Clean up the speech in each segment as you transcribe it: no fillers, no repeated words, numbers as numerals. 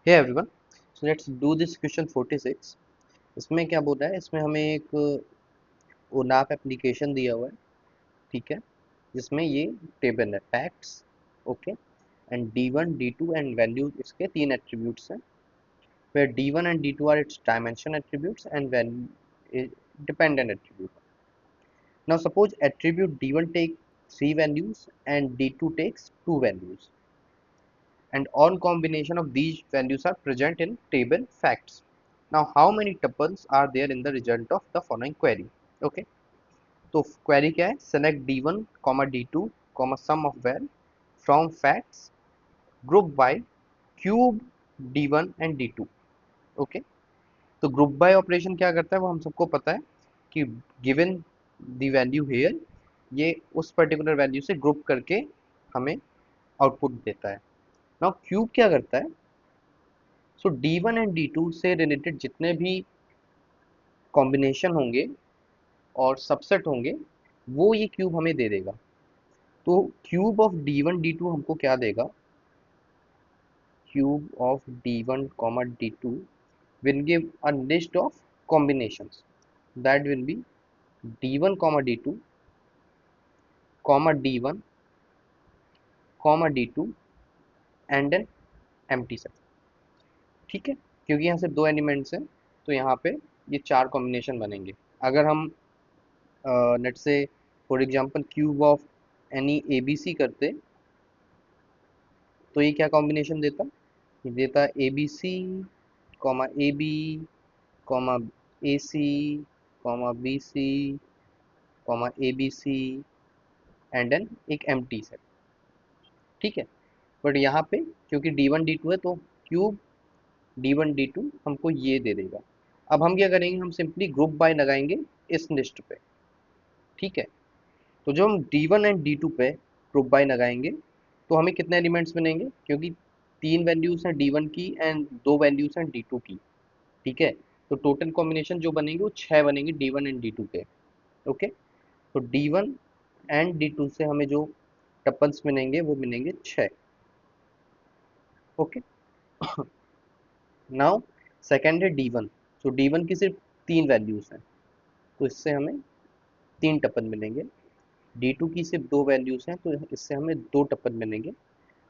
Hey everyone, so let's do this question 46। इसमें क्या बोल रहा है, इसमें हमें एक ओनाप एप्लीकेशन दिया हुआ है, ठीक है, जिसमें ये टेबल है facts, okay, and D one D two and value इसके तीन एट्रीब्यूट्स हैं, where d1 and d2 are its dimension attributes and value dependent attribute. Now suppose attribute d1 takes 3 values and d2 takes 2 values, and all combination of these values are present in table facts. Now how many tuples are there in the result of the following query? Okay, तो query क्या है, select d1 d2 sum of val from facts group by cube d1 and d2. okay, तो group by operation क्या करता है वो हम सबको पता है कि गिवन द वैल्यू हेयर, ये उस पर्टिकुलर वैल्यू से ग्रुप करके हमें आउटपुट देता है। नाउ क्यूब क्या करता है, सो D1 एंड D2 से रिलेटेड जितने भी कॉम्बिनेशन होंगे और सबसेट होंगे वो ये क्यूब हमें दे देगा। तो क्यूब ऑफ D1 D2 हमको क्या देगा, cube of D1 D2 will give a list of combinations that will be D1 D2 D1 D2 and an empty set. ठीक है, क्योंकि यहाँ सिर्फ दो एलिमेंट्स हैं तो यहाँ पे ये चार कॉम्बिनेशन बनेंगे। अगर हम let say for example cube of any A B C करते तो ये क्या कॉम्बिनेशन देता, ये देता A B C comma A B comma A C comma B C comma A B C and an एक एम्प्टी सेट। ठीक है, बट यहाँ पे क्योंकि D1 D2 है तो क्यूब D1 D2 हमको ये दे देगा। अब हम क्या करेंगे, हम सिंपली ग्रुप बाय लगाएंगे इस लिस्ट पे। ठीक है, तो जो हम D1 एंड D2 पे ग्रुप बाय लगाएंगे तो हमें कितने एलिमेंट्स बनेंगे, क्योंकि तीन वैल्यूज हैं D1 की एंड दो वैल्यूज हैं D2 की। ठीक है, तो टोटल कॉम्बिनेशन जो बनेंगे वो 6 बनेंगे D1 एंड D2 के। ओके, तो D1 एंड D2 से हमें जो टपल्स मिलेंगे वो मिलेंगे 6। ओके, नाउ सेकेंड है D1, तो D1 की सिर्फ तीन वैल्यूज हैं तो इससे हमें तीन टपल मिलेंगे। D2 की सिर्फ दो वैल्यूज हैं तो इससे हमें दो टपल मिलेंगे।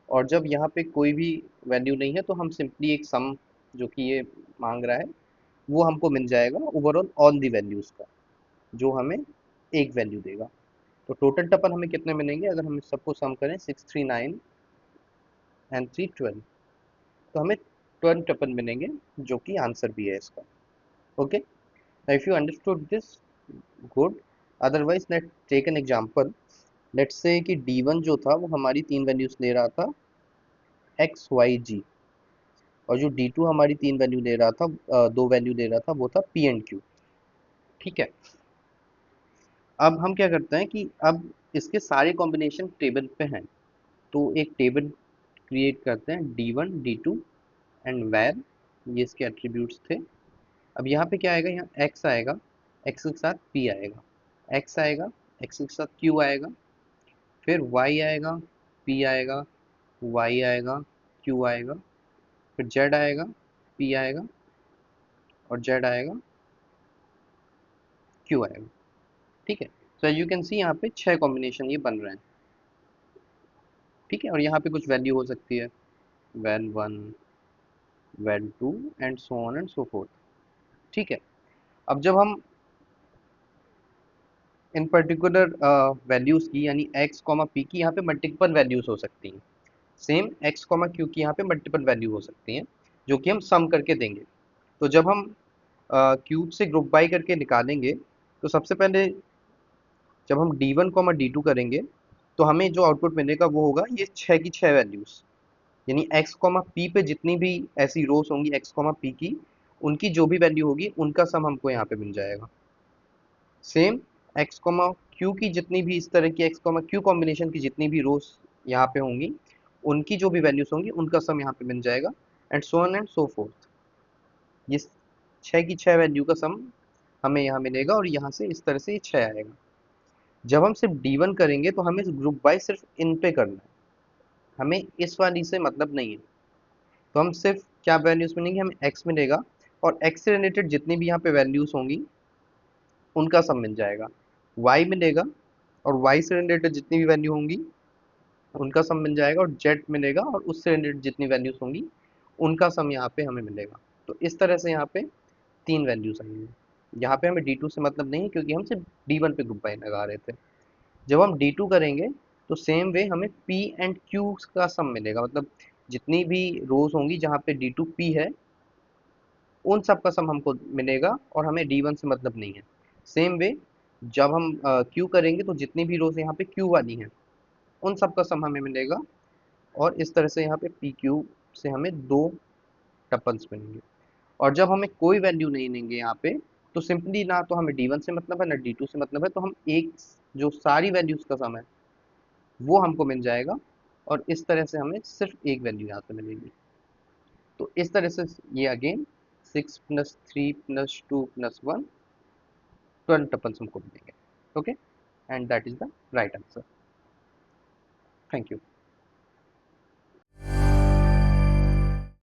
और जब यहाँ पे कोई भी वैल्यू नहीं है तो हम सिंपली एक सम जो कि ये मांग रहा है वो हमको मिल जाएगा ओवरऑल ऑल दी वैल्यूज का, जो हमें एक वैल्यू देगा। तो टोटल टपल हमें कितने मिलेंगे, अगर हम इस सबको सम करें 6 3 9 एंड 3 12, तो हमें 12 टपल मिलेंगे जो कि आंसर भी है इसका। Okay, if you understood this, good, otherwise let take an example. Let's say कि D1 जो था वो हमारी तीन वैल्यूज ले रहा था एक्स वाई जी, और जो D2 हमारी तीन वैल्यू ले रहा था, दो वैल्यू ले रहा था वो था पी एंड क्यू। ठीक है, अब हम क्या करते हैं कि अब इसके सारे कॉम्बिनेशन टेबल पे हैं तो एक टेबल क्रिएट करते हैं D1 D2 एंड वेर, ये इसके एट्रीब्यूट्स थे। अब यहाँ पे क्या आएगा, यहाँ x आएगा, x के साथ p आएगा, x आएगा, x के साथ q आएगा, फिर y आएगा, p आएगा, y आएगा, q आएगा, फिर z आएगा, p आएगा, और z आएगा, q आएगा। ठीक है, सो यू कैन सी यहाँ पे छह कॉम्बिनेशन ये बन रहे हैं। ठीक है, और यहाँ पे कुछ वैल्यू हो सकती है val 1 val 2 and so on and so forth. ठीक है, अब जब हम इन पर्टिकुलर वैल्यूज की यानी x p की यहाँ पे मल्टीपल वैल्यूज हो सकती हैं, सेम x q की यहाँ पे मल्टीपल वैल्यू हो सकती हैं जो कि हम सम करके देंगे। तो जब हम क्यूब से ग्रुप बाई करके निकालेंगे तो सबसे पहले जब हम D1 D2 करेंगे तो हमें जो आउटपुट मिलेगा वो होगा ये छः की छः वैल्यूज, यानी x p पे जितनी भी ऐसी रोज होंगी x p की, उनकी जो भी वैल्यू होगी उनका सम हमको यहाँ पे मिल जाएगा। सेम x q की जितनी भी इस तरह की x q कॉम्बिनेशन की जितनी भी रोज यहाँ पे होंगी उनकी जो भी वैल्यूज होंगी उनका सम यहाँ पे मिल जाएगा, and so on and so fourth. ये छः की छः वैल्यू का सम हमें यहाँ मिलेगा और यहाँ से इस तरह से ये छः आएगा। जब हम सिर्फ D1 करेंगे तो हमें ग्रुप बाय सिर्फ इन पे करना है, हमें इस वाली से मतलब नहीं है। तो हम सिर्फ क्या वैल्यूज मिलेंगी, हमें x मिलेगा और x से रिलेटेड जितनी भी यहाँ पे वैल्यूज होंगी उनका सम मिल जाएगा, y मिलेगा और y से रिलेटेड जितनी भी वैल्यू होंगी उनका सम मिल जाएगा, और z मिलेगा और उससे रिलेटेड जितनी वैल्यूज होंगी उनका सम यहाँ पे हमें मिलेगा। तो इस तरह से यहाँ पे तीन वैल्यूज आएंगी। यहाँ पे हमें D2 से मतलब नहीं है क्योंकि हम सिर्फ D1 पे ग्रुप बाय लगा रहे थे। जब हम D2 करेंगे तो सेम वे हमें P एंड Q का सम मिलेगा, मतलब जितनी भी रोज होंगी जहाँ पे D2 P है उन सब का सम हमको मिलेगा, और हमें D1 से मतलब नहीं है। सेम वे जब हम Q करेंगे तो जितनी भी रोज यहाँ पे Q वाली हैं उन सब का सम हमें मिलेगा, और इस तरह से यहाँ पे PQ से हमें दो टपल्स मिलेंगे। और जब हमें कोई वैल्यू नहीं लेंगे यहाँ पे, तो सिंपली ना तो हमें D1 से मतलब है ना D2 से मतलब है, तो हम एक जो सारी वैल्यूज का सम है वो हमको मिल जाएगा, और इस तरह से हमें सिर्फ एक वैल्यू यहाँ से मिलेगी। तो इस तरह से ये अगेन 6 + 3 + 2 + 1 12 टपल्स हमको मिलेंगे। Okay, and that is the right answer. Thank you.